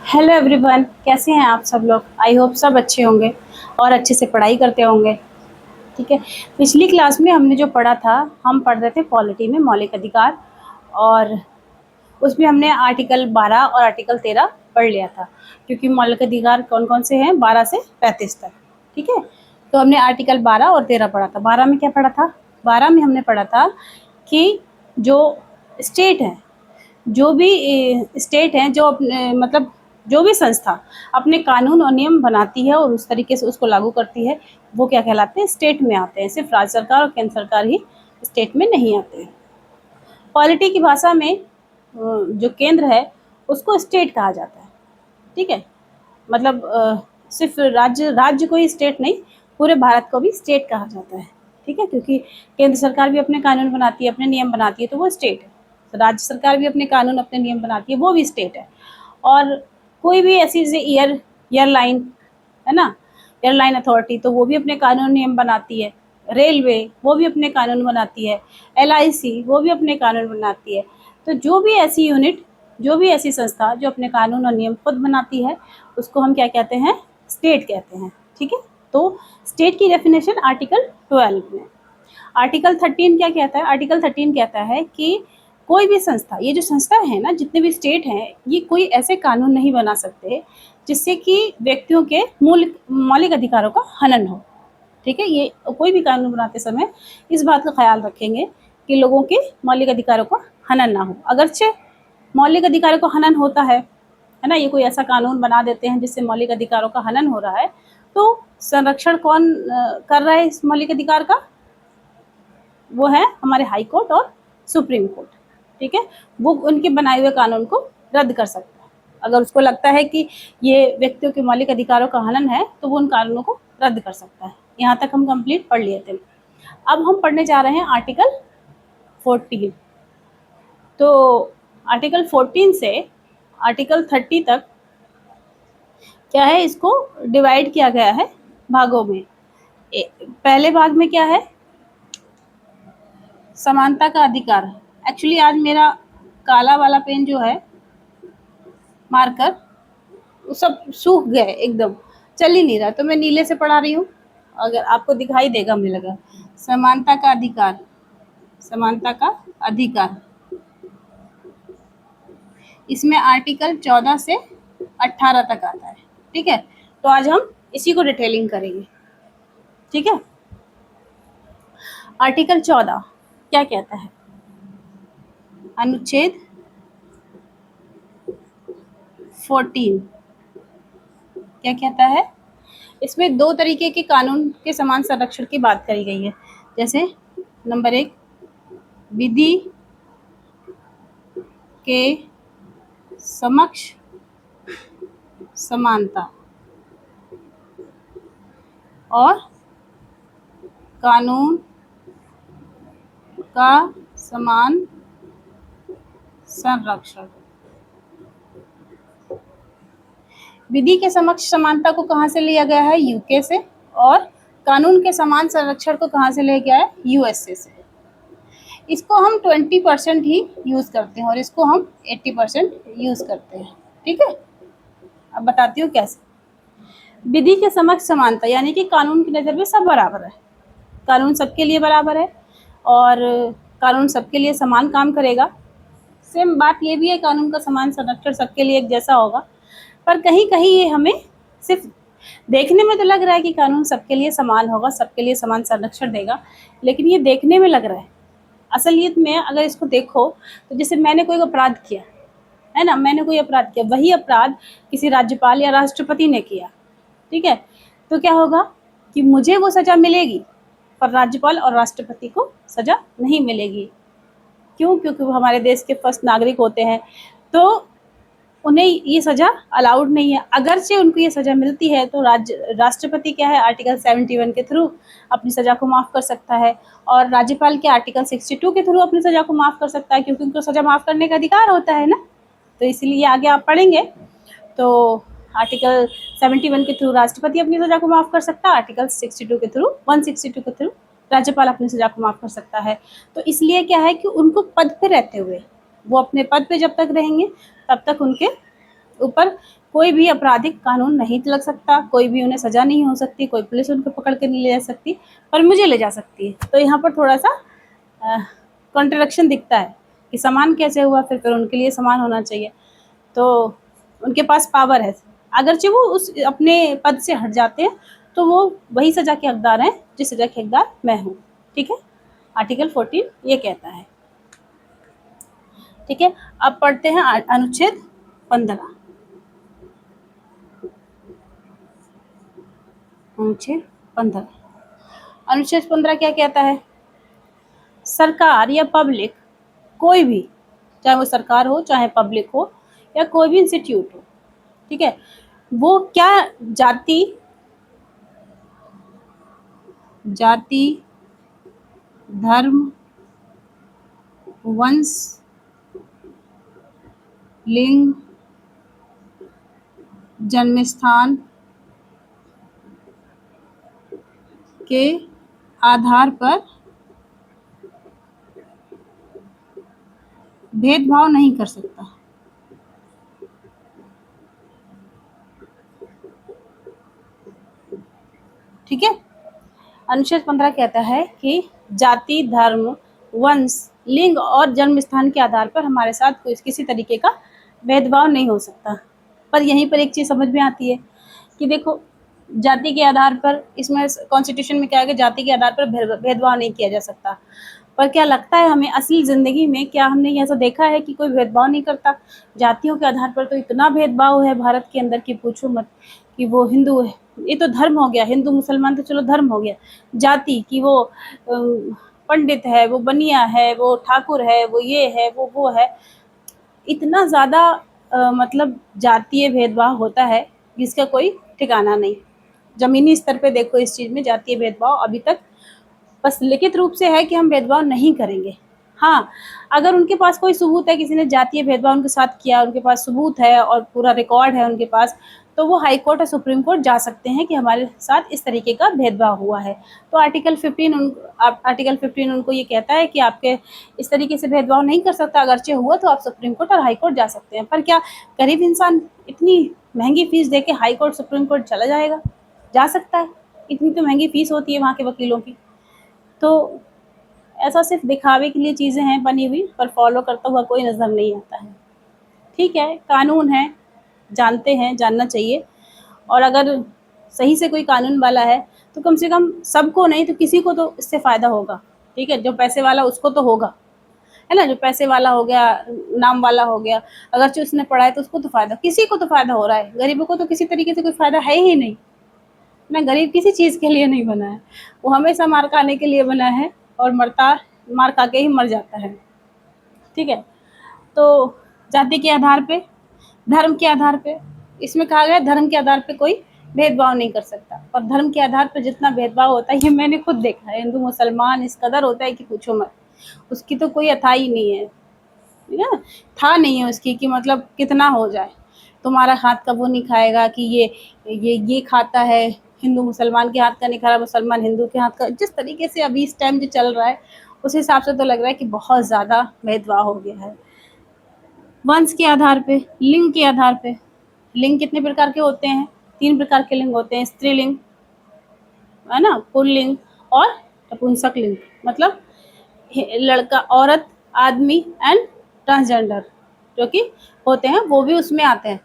Hello everyone, कैसे हैं आप सब लोग। आई होप सब अच्छे होंगे और अच्छे से पढ़ाई करते होंगे। ठीक है। पिछली क्लास में हमने जो पढ़ा था, हम पढ़ रहे थे पॉलिटी में मौलिक अधिकार, और उसमें हमने आर्टिकल 12 और आर्टिकल 13 पढ़ लिया था, क्योंकि मौलिक अधिकार कौन कौन से हैं, 12 से 35 तक। ठीक है। तो हमने आर्टिकल 12 और 13 पढ़ा था। 12 में क्या पढ़ा था? 12 में हमने पढ़ा था कि जो स्टेट है, जो भी स्टेट हैं, जो अपने मतलब जो भी संस्था अपने कानून और नियम बनाती है और उस तरीके से उसको लागू करती है, वो क्या कहलाते हैं? स्टेट में आते हैं। सिर्फ राज्य सरकार और केंद्र सरकार ही स्टेट में नहीं आते हैं। पॉलिटी की भाषा में जो केंद्र है उसको स्टेट कहा जाता है। ठीक है। मतलब सिर्फ राज्य को ही स्टेट नहीं, पूरे भारत को भी स्टेट कहा जाता है। ठीक है। क्योंकि केंद्र सरकार भी अपने कानून बनाती है, अपने नियम बनाती है, तो वो स्टेट है। तो राज्य सरकार भी अपने कानून अपने नियम बनाती है, वो भी स्टेट है। और कोई भी ऐसी जैसे एयरलाइन है ना, एयरलाइन अथॉरिटी, तो वो भी अपने कानून नियम बनाती है। रेलवे, वो भी अपने कानून बनाती है। LIC, वो भी अपने कानून बनाती है। तो जो भी ऐसी यूनिट, जो भी ऐसी संस्था जो अपने कानून और नियम खुद बनाती है, उसको हम क्या कहते हैं? स्टेट कहते हैं। ठीक है। तो स्टेट की डेफिनेशन आर्टिकल 12 में। आर्टिकल 13 क्या कहता है? आर्टिकल 13 कहता है कि कोई भी संस्था, ये जो संस्था है ना, जितने भी स्टेट हैं, ये कोई ऐसे कानून नहीं बना सकते जिससे कि व्यक्तियों के मौलिक अधिकारों का हनन हो। ठीक है। ये कोई भी कानून बनाते समय इस बात का ख्याल रखेंगे कि लोगों के मौलिक अधिकारों का हनन ना हो। अगरचे मौलिक अधिकारों का हनन होता है ना, ये कोई ऐसा कानून बना देते हैं जिससे मौलिक अधिकारों का हनन हो रहा है, तो संरक्षण कौन कर रहा है इस मौलिक अधिकार का? वो है हमारे हाई कोर्ट और सुप्रीम कोर्ट। ठीक है। वो उनके बनाए हुए कानून को रद्द कर सकता है। अगर उसको लगता है कि ये व्यक्तियों के मौलिक अधिकारों का हनन है, तो वो उन कानूनों को रद्द कर सकता है। यहाँ तक हम कंप्लीट पढ़ लिए थे। अब हम पढ़ने जा रहे हैं आर्टिकल 14। तो आर्टिकल 14 से आर्टिकल 30 तक क्या है, इसको डिवाइड किया गया है भागों में। पहले भाग में क्या है? समानता का अधिकार। एक्चुअली आज मेरा काला वाला पेन जो है, मार्कर, वो सब सूख गए, एकदम चल ही नहीं रहा, तो मैं नीले से पढ़ा रही हूँ। अगर आपको दिखाई देगा, मुझे लगा। समानता का अधिकार, समानता का अधिकार, इसमें आर्टिकल 14 से 18 तक आता है। ठीक है। तो आज हम इसी को डिटेलिंग करेंगे। ठीक है। आर्टिकल 14 क्या कहता है? अनुच्छेद 14 क्या कहता है? इसमें दो तरीके के कानून के समान संरक्षण की बात करी गई है। जैसे नंबर 1, विधि के समक्ष समानता और कानून का समान संरक्षण। विधि के समक्ष समानता को कहाँ से लिया गया है? UK से। और कानून के समान संरक्षण को कहाँ से लिया गया है? USA से। इसको हम 20% ही यूज करते हैं और इसको हम 80% यूज करते हैं। ठीक है। अब बताती हूँ कैसे। विधि के समक्ष समानता यानी कि कानून की नज़र में सब बराबर है, कानून सबके लिए बराबर है और कानून सबके लिए समान काम करेगा। सेम बात ये भी है, कानून का समान संरक्षण सबके लिए एक जैसा होगा, पर कहीं कहीं ये हमें सिर्फ देखने में तो लग रहा है कि कानून सबके लिए समान होगा, सबके लिए समान संरक्षण देगा, लेकिन ये देखने में लग रहा है। असलियत में अगर इसको देखो तो जैसे मैंने कोई अपराध किया है ना, मैंने कोई अपराध किया, वही अपराध किसी राज्यपाल या राष्ट्रपति ने किया। ठीक है। तो क्या होगा कि मुझे वो सजा मिलेगी, पर राज्यपाल और राष्ट्रपति को सजा नहीं मिलेगी। क्यों? क्योंकि वो हमारे देश के फर्स्ट नागरिक होते हैं, तो उन्हें ये सजा अलाउड नहीं है। अगरचे उनको ये सजा मिलती है तो राष्ट्रपति क्या है, आर्टिकल 71 के थ्रू अपनी सजा को माफ़ कर सकता है, और राज्यपाल के आर्टिकल 62 के थ्रू अपनी सजा को माफ़ कर सकता है, क्योंकि उनको सजा माफ़ करने का अधिकार होता है ना। तो इसलिए आगे आप पढ़ेंगे तो आर्टिकल 71 के थ्रू राष्ट्रपति अपनी सजा को माफ़ कर सकता है, आर्टिकल 62 के थ्रू 162 के थ्रू राज्यपाल अपनी सजा को माफ़ कर सकता है। तो इसलिए क्या है कि उनको पद पे रहते हुए, वो अपने पद पे जब तक रहेंगे तब तक ऊपर कोई भी आपराधिक कानून नहीं लग सकता, कोई भी उन्हें सज़ा नहीं हो सकती, कोई पुलिस उनको पकड़ के नहीं ले जा सकती, पर मुझे ले जा सकती है। तो यहाँ पर थोड़ा-सा कॉन्ट्रडिक्शन दिखता है कि समान कैसे हुआ, फिर उनके लिए समान होना चाहिए। तो उनके पास पावर है, अगरचे वो उस अपने पद से हट जाते हैं तो वो वही सज़ा के हकदार हैं जिस सज़ा के हकदार मैं हूँ। ठीक है, आर्टिकल 14 ये कहता है। ठीक है, अब पढ़ते हैं अनुच्छेद 15। अनुच्छेद 15, अनुच्छेद 15 क्या कहता है? सरकार या पब्लिक, कोई भी, चाहे वो सरकार हो चाहे पब्लिक हो या कोई भी इंस्टीट्यूट हो, ठीक है, वो क्या जाति, धर्म, वंश, लिंग, जन्म स्थान के आधार पर भेदभाव नहीं कर सकता। ठीक है, अनुच्छेद 15 कहता है कि जाति, धर्म, वंश, लिंग और जन्म स्थान के आधार पर हमारे साथ कोई किसी तरीके का भेदभाव नहीं हो सकता। पर यहीं पर एक चीज़ समझ में आती है कि देखो, जाति के आधार पर, इसमें कॉन्स्टिट्यूशन में क्या है कि जाति के आधार पर भेदभाव नहीं किया जा सकता। पर क्या लगता है हमें असली ज़िंदगी में, क्या हमने ऐसा देखा है कि कोई भेदभाव नहीं करता? जातियों के आधार पर तो इतना भेदभाव है भारत के अंदर कि पूछो मत, कि वो हिंदू है, ये तो धर्म हो गया, हिंदू मुसलमान तो चलो धर्म हो गया, जाति की वो पंडित है, वो बनिया है, वो ठाकुर है, वो ये है, वो है, इतना ज़्यादा मतलब जातीय भेदभाव होता है जिसका कोई ठिकाना नहीं। ज़मीनी स्तर पे देखो, इस चीज़ में जातीय भेदभाव अभी तक बस लिखित रूप से है कि हम भेदभाव नहीं करेंगे। हाँ, अगर उनके पास कोई सबूत है, किसी ने जातीय भेदभाव उनके साथ किया, उनके पास सबूत है और पूरा रिकॉर्ड है उनके पास, तो वो हाई कोर्ट और सुप्रीम कोर्ट जा सकते हैं कि हमारे साथ इस तरीके का भेदभाव हुआ है। तो आर्टिकल 15 उनको ये कहता है कि आपके इस तरीके से भेदभाव नहीं कर सकता, अगरचे हुआ तो आप सुप्रीम कोर्ट और हाई कोर्ट जा सकते हैं। पर क्या गरीब इंसान इतनी महंगी फीस दे के हाई कोर्ट सुप्रीम कोर्ट चला जाएगा? जा सकता है, इतनी तो महंगी फीस होती है वहाँ के वकीलों की। तो ऐसा सिर्फ दिखावे के लिए चीज़ें हैं बनी हुई, पर फॉलो करता हुआ कोई नज़र नहीं आता है। ठीक है, कानून है, जानते हैं, जानना चाहिए, और अगर सही से कोई कानून वाला है तो कम से कम सबको नहीं तो किसी को तो इससे फ़ायदा होगा। ठीक है, जो पैसे वाला उसको तो होगा, है ना, जो पैसे वाला हो गया, नाम वाला हो गया, अगर जो उसने पढ़ा है तो उसको तो फ़ायदा, किसी को तो फ़ायदा हो रहा है, गरीबों को तो किसी तरीके से कोई फ़ायदा है ही नहीं ना। गरीब किसी चीज़ के लिए नहीं बना है, वो हमेशा मार खाने के लिए बना है, और मार खा के ही मर जाता है। ठीक है, तो जाति के आधार पे, धर्म के आधार पे, इसमें कहा गया धर्म के आधार पे कोई भेदभाव नहीं कर सकता, और धर्म के आधार पे जितना भेदभाव होता है ये मैंने खुद देखा है, हिंदू मुसलमान इस कदर होता है कि पूछो मत, उसकी तो कोई अथाई नहीं है, ठीक है, था नहीं है उसकी कि मतलब कितना हो जाए। तुम्हारा हाथ का वो नहीं खाएगा कि ये खाता है, हिंदू मुसलमान के हाथ का नहीं खा रहा, मुसलमान हिंदू के हाथ का, जिस तरीके से अभी इस टाइम जो चल रहा है उस हिसाब से तो लग रहा है कि बहुत ज़्यादा भेदभाव हो गया है। वंश के आधार पे, लिंग के आधार पे, लिंग कितने प्रकार के होते हैं? 3 प्रकार के लिंग होते हैं, स्त्रीलिंग, है ना, पुल्लिंग और नपुंसक लिंग, मतलब लड़का, औरत, आदमी एंड ट्रांसजेंडर जो कि होते हैं, वो भी उसमें आते हैं।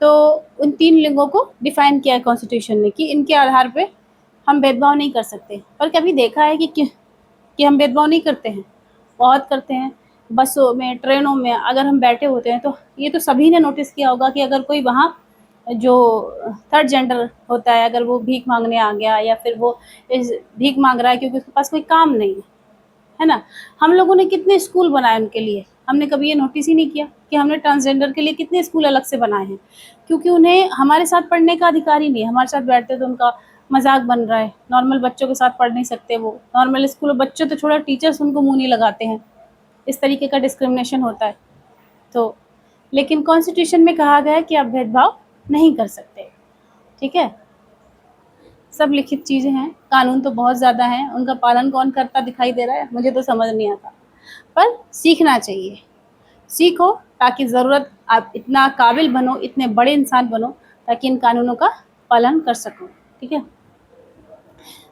तो उन 3 लिंगों को डिफाइन किया है कॉन्स्टिट्यूशन ने कि इनके आधार पे हम भेदभाव नहीं कर सकते। पर कभी देखा है कि हम भेदभाव नहीं करते हैं? बहुत करते हैं। बसों में, ट्रेनों में अगर हम बैठे होते हैं तो ये तो सभी ने नोटिस किया होगा कि अगर कोई वहाँ जो थर्ड जेंडर होता है, अगर वो भीख मांगने आ गया या फिर वो भीख मांग रहा है क्योंकि उसके पास कोई काम नहीं है ना, हम लोगों ने कितने स्कूल बनाए उनके लिए, हमने कभी ये नोटिस ही नहीं किया कि हमने ट्रांसजेंडर के लिए कितने स्कूल अलग से बनाए हैं, क्योंकि उन्हें हमारे साथ पढ़ने का अधिकार ही नहीं है। हमारे साथ बैठते तो उनका मजाक बन रहा है, नॉर्मल बच्चों के साथ पढ़ नहीं सकते, वो नॉर्मल स्कूल बच्चों तो छोड़ा, टीचर्स उनको मुँह नहीं लगाते हैं, इस तरीके का डिस्क्रिमिनेशन होता है। तो लेकिन कॉन्स्टिट्यूशन में कहा गया है कि आप भेदभाव नहीं कर सकते। ठीक है, सब लिखित चीज़ें हैं, कानून तो बहुत ज़्यादा हैं, उनका पालन कौन करता दिखाई दे रहा है मुझे तो समझ नहीं आता, पर सीखना चाहिए। सीखो, ताकि ज़रूरत आप इतना काबिल बनो, इतने बड़े इंसान बनो, ताकि इन कानूनों का पालन कर सको। ठीक है।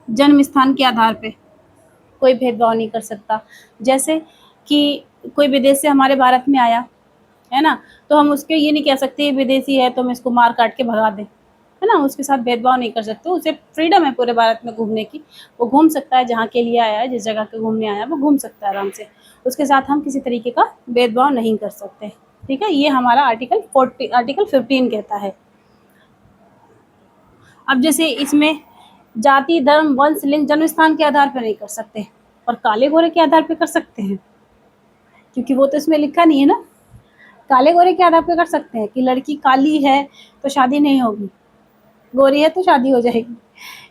जन्म स्थान के आधार पे कोई भेदभाव नहीं कर सकता। जैसे कि कोई विदेश से हमारे भारत में आया, है ना, तो हम उसके ये नहीं कह सकते ये विदेशी है तो हम इसको मार काट के भगा दें, है ना, उसके साथ भेदभाव नहीं कर सकते। उसे फ्रीडम है पूरे भारत में घूमने की, वो घूम सकता है, जहाँ के लिए आया है, जिस जगह के घूमने आया है वो घूम सकता है आराम से, उसके साथ हम किसी तरीके का भेदभाव नहीं कर सकते। ठीक है, ये हमारा आर्टिकल 15 कहता है। अब जैसे इसमें जाति, धर्म, वंश, लिंग, जन्म स्थान के आधार पर नहीं कर सकते, और काले गोरे के आधार पर कर सकते हैं, क्योंकि वो तो इसमें लिखा नहीं है ना। काले गोरे के आधार पर कर सकते हैं कि लड़की काली है तो शादी नहीं होगी, गोरी है तो शादी हो जाएगी।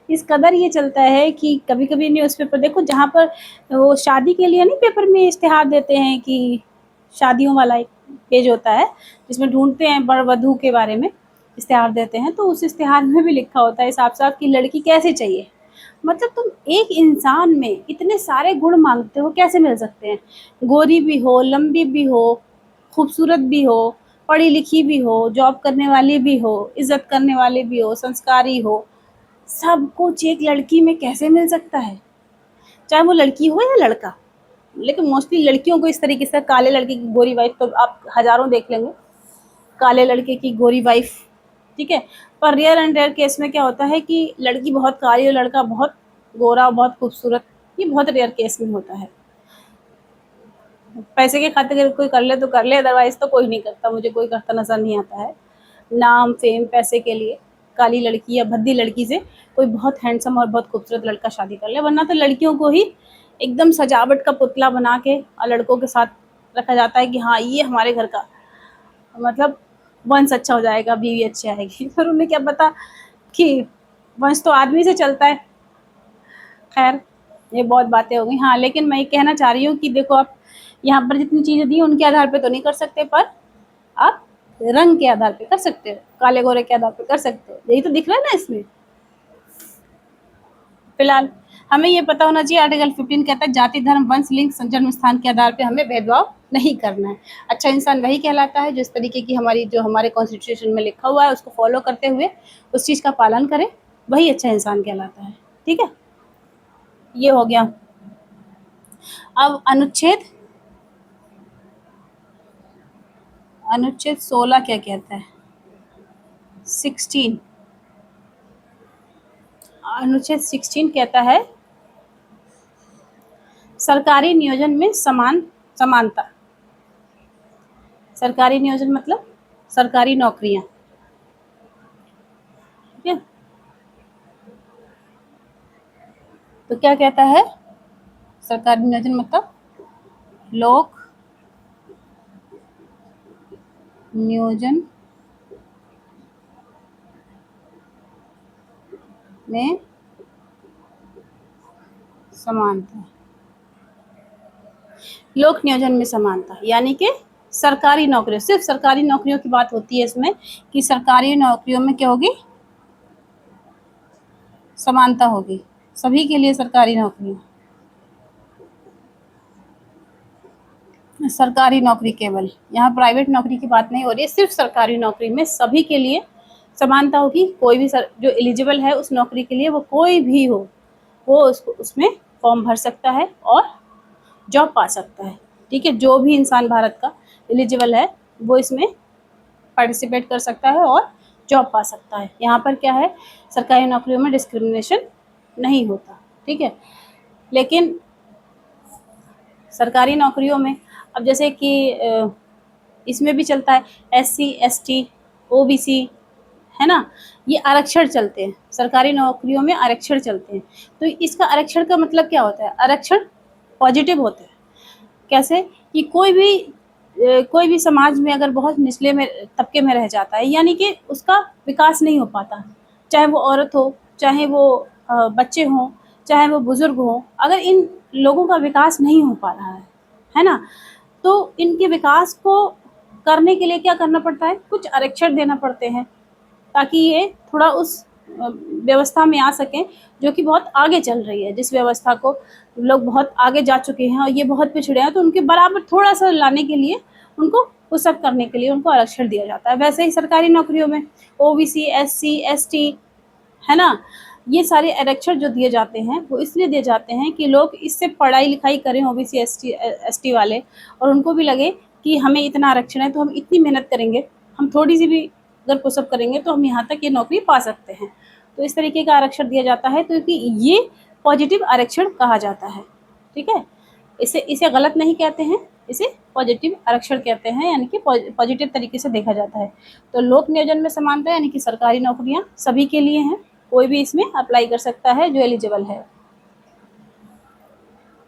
इस कदर ये चलता है कि कभी-कभी न्यूज़पेपर देखो, जहाँ पर वो शादी के लिए नहीं पेपर में इश्तिहार देते हैं, कि शादियों वाला एक पेज होता है जिसमें ढूंढते हैं वर वधू के बारे में इश्तिहार देते हैं, तो उस इश्तिहार में भी लिखा होता है साफ-साफ कि लड़की कैसी चाहिए। मतलब तुम एक इंसान में इतने सारे गुण मांगते हो, कैसे मिल सकते हैं? गोरी भी हो, लंबी भी हो, खूबसूरत भी हो, पढ़ी लिखी भी हो, जॉब करने वाली भी हो, इज्जत करने वाली भी हो, संस्कारी हो, सब कुछ एक लड़की में कैसे मिल सकता है? चाहे वो लड़की हो या लड़का। लेकिन मोस्टली लड़कियों को इस तरीके से, काले लड़के की गोरी वाइफ तो आप हज़ारों देख लेंगे, काले लड़के की गोरी वाइफ, ठीक है। पर रेयर एंड रेयर केस में क्या होता है कि लड़की बहुत काली और लड़का बहुत गोरा, बहुत खूबसूरत, ये बहुत रेयर केस में होता है। पैसे के खातिर अगर कोई कर ले तो कर ले, अदरवाइज़ तो कोई नहीं करता, मुझे कोई करता नज़र नहीं आता है। नाम, फेम, पैसे के लिए काली लड़की या भद्दी लड़की से कोई बहुत हैंडसम और बहुत खूबसूरत लड़का शादी कर ले, वरना तो लड़कियों को ही एकदम सजावट का पुतला बना के और लड़कों के साथ रखा जाता है कि हाँ, ये हमारे घर का मतलब वंश अच्छा हो जाएगा, बीवी अच्छी आएगी। पर उन्हें क्या पता कि वंश तो आदमी से चलता है। खैर, ये बहुत बातें हो गई। हाँ, लेकिन मैं ये कहना चाह रही हूँ कि देखो, आप यहाँ पर जितनी चीज़ें दी उनके आधार पे तो नहीं कर सकते, पर आप रंग के आधार पे कर सकते हो, काले गोरे के आधार पे कर सकते हो। यही तो दिख रहा है ना इसमें। फिलहाल हमें ये पता होना चाहिए, आर्टिकल 15 कहता है जाति, धर्म, वंश, लिंग, जन्म स्थान के आधार पे हमें भेदभाव नहीं करना है। अच्छा इंसान वही कहलाता है जिस तरीके की हमारे कॉन्स्टिट्यूशन में लिखा हुआ है उसको फॉलो करते हुए उस चीज़ का पालन करे, वही अच्छा इंसान कहलाता है। ठीक है, ये हो गया। अब अनुच्छेद 16 क्या कहता है? 16, अनुच्छेद 16 कहता है सरकारी नियोजन में समानता। सरकारी नियोजन मतलब सरकारी नौकरियां, ठीक है। तो क्या कहता है? सरकारी नियोजन मतलब लोक नियोजन में समानता। लोक नियोजन में समानता यानी कि सरकारी नौकरियों, सिर्फ सरकारी नौकरियों की बात होती है इसमें, कि सरकारी नौकरियों में क्या होगी? समानता होगी, सभी के लिए सरकारी नौकरियां, सरकारी नौकरी केवल, यहाँ प्राइवेट नौकरी की बात नहीं हो रही है, सिर्फ सरकारी नौकरी में सभी के लिए समानता होगी। कोई भी जो एलिजिबल है उस नौकरी के लिए, वो कोई भी हो, वो उसमें फॉर्म भर सकता है और जॉब पा सकता है। ठीक है, जो भी इंसान भारत का एलिजिबल है वो इसमें पार्टिसिपेट कर सकता है और जॉब पा सकता है। यहाँ पर क्या है, सरकारी नौकरियों में डिस्क्रिमिनेशन नहीं होता। ठीक है, लेकिन सरकारी नौकरियों में अब जैसे कि इसमें भी चलता है SC ST OBC, है ना, ये आरक्षण चलते हैं, सरकारी नौकरियों में आरक्षण चलते हैं। तो इसका आरक्षण का मतलब क्या होता है? आरक्षण पॉजिटिव होता है। कैसे? कि कोई भी समाज में अगर बहुत निचले में तबके में रह जाता है, यानी कि उसका विकास नहीं हो पाता, चाहे वो औरत हो, चाहे वो बच्चे हों, चाहे वो बुजुर्ग हों, अगर इन लोगों का विकास नहीं हो पा रहा है ना, तो इनके विकास को करने के लिए क्या करना पड़ता है? कुछ आरक्षण देना पड़ते हैं, ताकि ये थोड़ा उस व्यवस्था में आ सकें जो कि बहुत आगे चल रही है, जिस व्यवस्था को लोग बहुत आगे जा चुके हैं और ये बहुत पिछड़े हैं, तो उनके बराबर थोड़ा सा लाने के लिए उनको पुशअप करने के लिए उनको आरक्षण दिया जाता है। वैसे ही सरकारी नौकरियों में ओबीसी, एससी, एसटी, है ना, ये सारे आरक्षण जो दिए जाते हैं वो इसलिए दिए जाते हैं कि लोग इससे पढ़ाई लिखाई करें, ओबीसी, एसटी वाले, और उनको भी लगे कि हमें इतना आरक्षण है तो हम इतनी मेहनत करेंगे, हम थोड़ी सी भी अगर पुशअप करेंगे तो हम यहाँ तक ये नौकरी पा सकते हैं। तो इस तरीके का आरक्षण दिया जाता है, तो ये पॉजिटिव आरक्षण कहा जाता है। ठीक है, इसे इसे गलत नहीं कहते हैं, इसे पॉजिटिव आरक्षण कहते हैं, यानी कि पॉजिटिव तरीके से देखा जाता है। तो लोक नियोजन में समानता यानी कि सरकारी नौकरियां सभी के लिए हैं, कोई भी इसमें अप्लाई कर सकता है जो एलिजिबल है।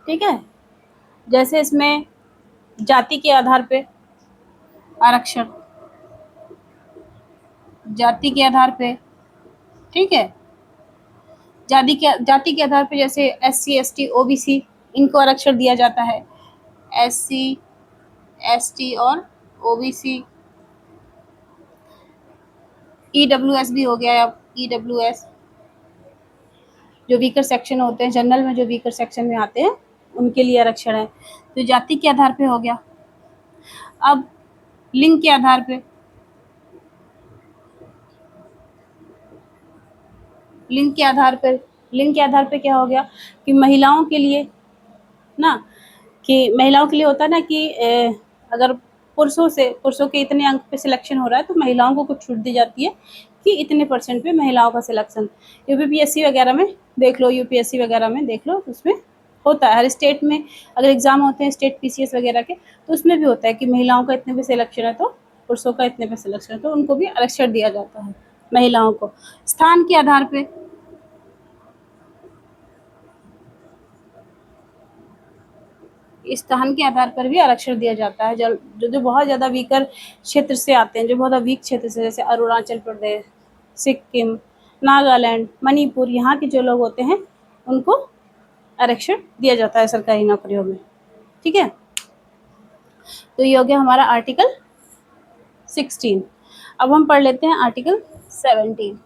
ठीक है, जैसे इसमें जाति के आधार पे आरक्षण, जाति के आधार पे, ठीक है, जाति के आधार पे जैसे एससी, एसटी, ओबीसी, इनको आरक्षण दिया जाता है। एससी, एसटी और ओबीसी, ईडब्ल्यूएस भी हो गया। अब ईडब्ल्यूएस जो वीकर सेक्शन होते हैं, जनरल में जो वीकर सेक्शन में आते हैं उनके लिए आरक्षण है। तो जाति के आधार पे हो गया। अब लिंग के आधार पे, लिंग के आधार पे क्या हो गया कि महिलाओं के लिए ना, कि महिलाओं के लिए होता है ना कि अगर पुरुषों के इतने अंक पे सिलेक्शन हो रहा है तो महिलाओं को कुछ छूट दी जाती है कि इतने परसेंट पे महिलाओं का सिलेक्शन। यूपीपीएससी वगैरह में देख लो, यूपीएससी वगैरह में देख लो, उसमें होता है। हर स्टेट में अगर एग्जाम होते हैं स्टेट पीसीएस वगैरह के, तो उसमें भी होता है कि महिलाओं का इतने पे सिलेक्शन है तो पुरुषों का इतने पे सिलेक्शन है, तो उनको भी आरक्षण दिया जाता है महिलाओं को। स्थान के आधार पे, स्थान के आधार पर भी आरक्षण दिया जाता है। जो बहुत ज़्यादा वीकर क्षेत्र से आते हैं, जो बहुत वीक क्षेत्र से, जैसे अरुणाचल प्रदेश, सिक्किम, नागालैंड, मणिपुर, यहाँ के जो लोग होते हैं उनको आरक्षण दिया जाता है सरकारी नौकरियों में। ठीक है, तो ये हो गया हमारा आर्टिकल 16। अब हम पढ़ लेते हैं आर्टिकल 17।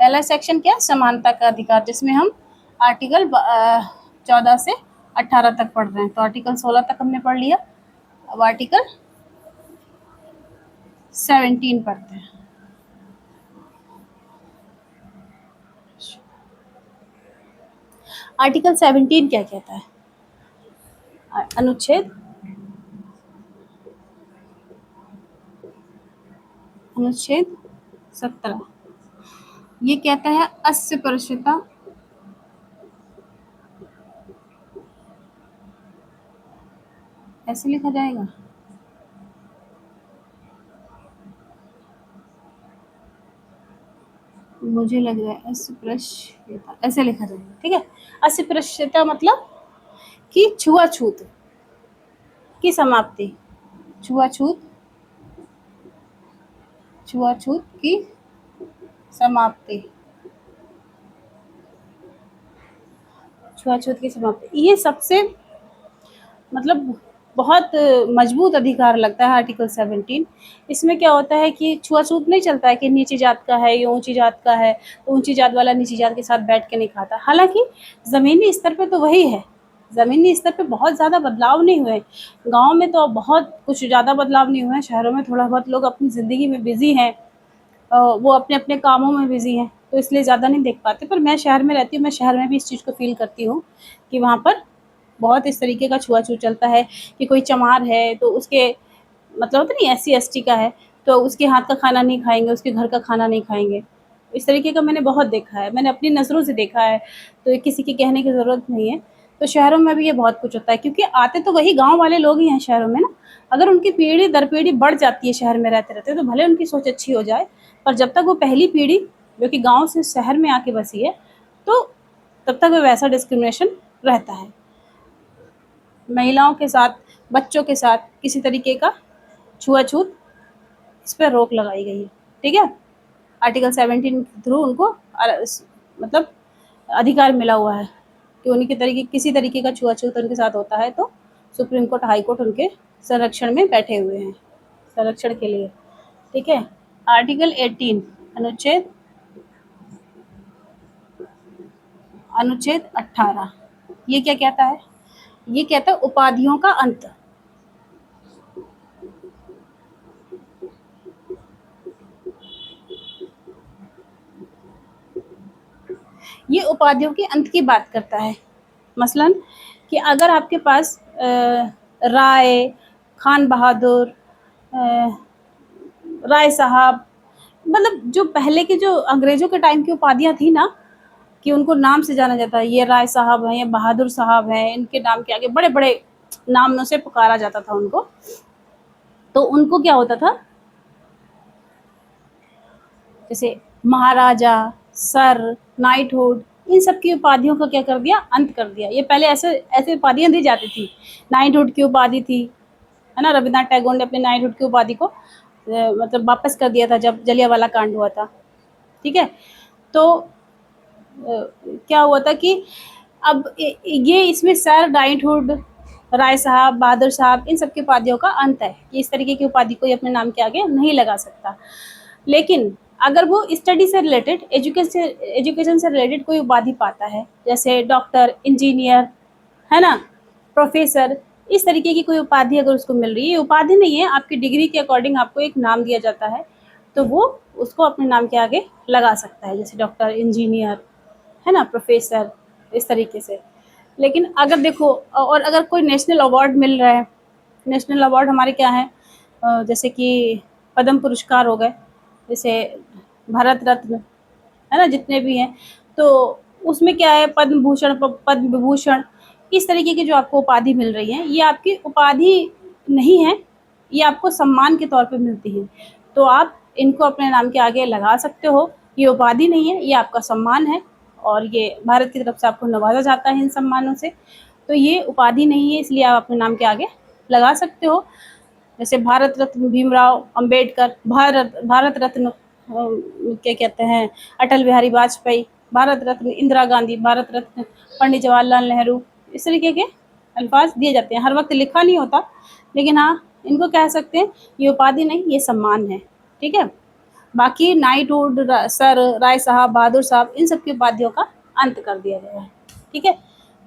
पहला सेक्शन क्या, समानता का अधिकार, जिसमें हम आर्टिकल 14 से 18 तक पढ़ रहे हैं। तो आर्टिकल 16 तक हमने पढ़ लिया, अब आर्टिकल 17 पढ़ते हैं। आर्टिकल 17 क्या कहता है? अनुच्छेद 17 ये कहता है अस्पृश्यता ऐसे लिखा जाएगा, मुझे लग रहा है अस्पृश्यता ऐसे लिखा जाएगा। ठीक है, अस्पृश्यता मतलब कि छुआछूत की समाप्ति, छुआछूत की समाप्ति, छुआछूत की समाप्ति। ये सबसे मतलब बहुत मजबूत अधिकार लगता है आर्टिकल 17। इसमें क्या होता है कि छुआछूत नहीं चलता है कि नीची जात का है, ये ऊंची जात का है तो ऊंची जात वाला नीची जात के साथ बैठ के नहीं खाता। हालांकि ज़मीनी स्तर पे तो वही है, ज़मीनी स्तर पे बहुत ज़्यादा बदलाव नहीं हुए। गाँव में तो बहुत कुछ ज़्यादा बदलाव नहीं हुए हैं, शहरों में थोड़ा बहुत लोग अपनी ज़िंदगी में बिज़ी हैं, वो अपने अपने कामों में बिज़ी हैं, तो इसलिए ज़्यादा नहीं देख पाते। पर मैं शहर में रहती हूँ, मैं शहर में भी इस चीज़ को फ़ील करती हूँ कि वहाँ पर बहुत इस तरीके का छुआछूत चलता है कि कोई चमार है तो उसके मतलब होता नहीं, एससी एसटी का है तो उसके हाथ का खाना नहीं खाएंगे, उसके घर का खाना नहीं खाएंगे। इस तरीके का मैंने बहुत देखा है, मैंने अपनी नज़रों से देखा है, तो किसी की कहने की ज़रूरत नहीं है। तो शहरों में भी ये बहुत कुछ होता है, क्योंकि आते तो वही गाँव वाले लोग ही हैं शहरों में ना। अगर उनकी पीढ़ी दर पीढ़ी बढ़ जाती है शहर में रहते रहते, तो भले उनकी सोच अच्छी हो जाए, पर जब तक वो पहली पीढ़ी जो कि गाँव से शहर में आके बसी है, तो तब तक वो वैसा डिस्क्रिमिनेशन रहता है। महिलाओं के साथ, बच्चों के साथ किसी तरीके का छुआछूत, इस पर रोक लगाई गई है। ठीक है, आर्टिकल 17 के थ्रू उनको मतलब अधिकार मिला हुआ है कि उनके तरीके किसी तरीके का छुआछूत उनके साथ होता है तो सुप्रीम कोर्ट, हाई कोर्ट उनके संरक्षण में बैठे हुए हैं, संरक्षण के लिए। ठीक है, आर्टिकल 18 अनुच्छेद 18 ये क्या कहता है? ये कहता है उपाधियों का अंत। ये उपाधियों के अंत की बात करता है। मसलन कि अगर आपके पास राय, खान बहादुर, राय साहब, मतलब जो पहले के जो अंग्रेजों के टाइम की उपाधियां थी ना, कि उनको नाम से जाना जाता है, ये राय साहब हैं, ये बहादुर साहब हैं, इनके नाम के आगे बड़े बड़े नामों से पुकारा जाता था उनको। तो उनको क्या होता था, जैसे महाराजा, सर, नाइटहुड, इन सब की उपाधियों का क्या कर दिया, अंत कर दिया। ये पहले ऐसे ऐसे उपाधियां दी जाती थी। नाइटहुड की उपाधि थी, है ना, रविन्द्रनाथ टैगोर ने अपने नाइटहुड की उपाधि को मतलब वापस कर दिया था जब जलियांवाला कांड हुआ था। ठीक है, तो क्या हुआ था कि अब ये इसमें सर, नाइटहुड, राय साहब, बहादुर साहब, इन सब की उपाधियों का अंत है कि इस तरीके की उपाधि कोई अपने नाम के आगे नहीं लगा सकता। लेकिन अगर वो स्टडी से रिलेटेड, एजुकेशन से रिलेटेड कोई उपाधि पाता है, जैसे डॉक्टर, इंजीनियर, है ना, प्रोफेसर, इस तरीके की कोई उपाधि अगर उसको मिल रही है, उपाधि नहीं है, आपकी डिग्री के अकॉर्डिंग आपको एक नाम दिया जाता है, तो वो उसको अपने नाम के आगे लगा सकता है, जैसे डॉक्टर, इंजीनियर, है ना, प्रोफेसर, इस तरीके से। लेकिन अगर देखो, और अगर कोई नेशनल अवार्ड मिल रहा है, नेशनल अवार्ड हमारे क्या है, जैसे कि पद्म पुरस्कार हो गए, जैसे भारत रत्न, है ना, जितने भी हैं, तो उसमें क्या है, पद्म भूषण, पद्म विभूषण, इस तरीके की जो आपको उपाधि मिल रही है, ये आपकी उपाधि नहीं है, ये आपको सम्मान के तौर पे मिलती है। तो आप इनको अपने नाम के आगे लगा सकते हो। ये उपाधि नहीं है, ये आपका सम्मान है, और ये भारत की तरफ से आपको नवाजा जाता है इन सम्मानों से। तो ये उपाधि नहीं है, इसलिए आप अपने नाम के आगे लगा सकते हो। जैसे भारत रत्न भीमराव अंबेडकर, भारत रत्न क्या कहते हैं, अटल बिहारी वाजपेयी, भारत रत्न इंदिरा गांधी, भारत रत्न पंडित जवाहरलाल नेहरू, इस तरीके के अल्फाज दिए जाते हैं। हर वक्त लिखा नहीं होता, लेकिन हाँ, इनको कह सकते हैं, ये उपाधि नहीं, ये सम्मान है। ठीक है, बाकी नाइटहुड, सर, राय साहब, बहादुर साहब, इन सब की उपाधियों का अंत कर दिया गया है। ठीक है,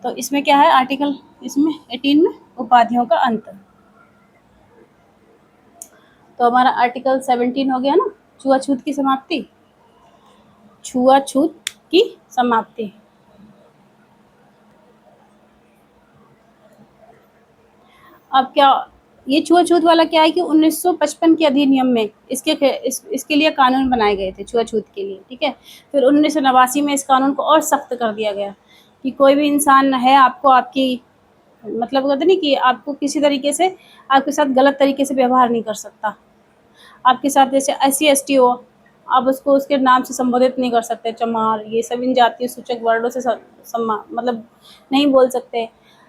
तो इसमें क्या है, आर्टिकल इसमें 18 में उपाधियों का अंत। तो हमारा आर्टिकल 17 हो गया ना, छुआछूत की समाप्ति, छुआछूत की समाप्ति। अब क्या, ये छुआछूत वाला क्या है कि 1955 के अधिनियम में इसके लिए कानून बनाए गए थे छुआछूत के लिए। ठीक है, फिर 1989 में इस कानून को और सख्त कर दिया गया कि कोई भी इंसान है, आपको आपकी मतलब कहते नहीं कि आपको किसी तरीके से आपके साथ गलत तरीके से व्यवहार नहीं कर सकता। आपके साथ जैसे SC ST हो, आप उसको उसके नाम से संबोधित नहीं कर सकते, चमार, ये सब इन जातीय सूचक वर्णों से मतलब नहीं बोल सकते।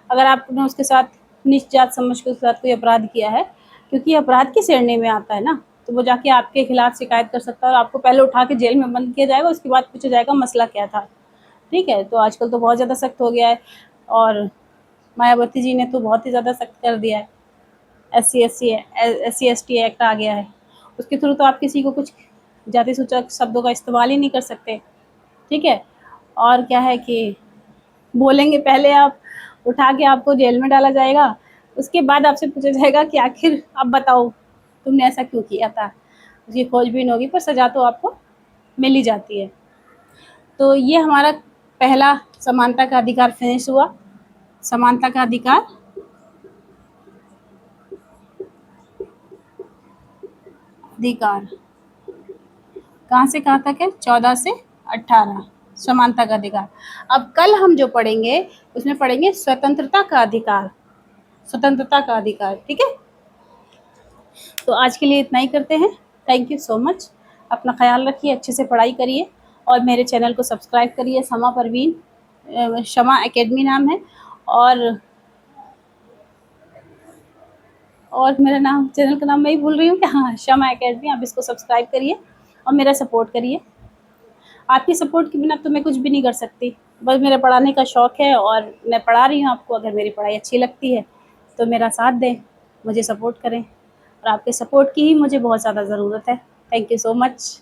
अगर आपने उसके साथ नीच जात समझ के उसके साथ कोई अपराध किया है, क्योंकि अपराध की श्रेणी में आता है ना, तो वो जाके आपके खिलाफ शिकायत कर सकता है, और आपको पहले उठा के जेल में बंद किया जाएगा, उसके बाद पूछा जाएगा मसला क्या था। ठीक है, तो आजकल तो बहुत ज़्यादा सख्त हो गया है, और मायावती जी ने तो बहुत ही ज़्यादा सख्त कर दिया है। SC ST एक्ट आ गया है, उसके थ्रू तो आप किसी को कुछ जाति सूचक शब्दों का इस्तेमाल ही नहीं कर सकते। ठीक है, और क्या है कि बोलेंगे पहले आप, उठा के आपको जेल में डाला जाएगा, उसके बाद आपसे पूछा जाएगा कि आखिर आप बताओ तुमने ऐसा क्यों किया था। उसकी खोजबीन होगी, पर सजा तो आपको मिल ही जाती है। तो ये हमारा पहला समानता का अधिकार फिनिश हुआ। समानता का अधिकार कहाँ से कहाँ तक है, 14 से 18 समानता का अधिकार। अब कल हम जो पढ़ेंगे उसमें पढ़ेंगे स्वतंत्रता का अधिकार, स्वतंत्रता का अधिकार। ठीक है, तो आज के लिए इतना ही करते हैं। Thank you so much. अपना ख्याल रखिए, अच्छे से पढ़ाई करिए, और मेरे चैनल को सब्सक्राइब करिए। शमा परवीन, शमा एकेडमी नाम है, और मेरा नाम, चैनल का नाम मैं ही भूल रही हूँ कि हाँ, शमा एकेडमी। आप इसको सब्सक्राइब करिए और मेरा सपोर्ट करिए। आपकी सपोर्ट के बिना तो मैं कुछ भी नहीं कर सकती। बस मेरा पढ़ाने का शौक़ है, और मैं पढ़ा रही हूँ आपको। अगर मेरी पढ़ाई अच्छी लगती है तो मेरा साथ दें, मुझे सपोर्ट करें, और आपके सपोर्ट की ही मुझे बहुत ज़्यादा ज़रूरत है। Thank you so much.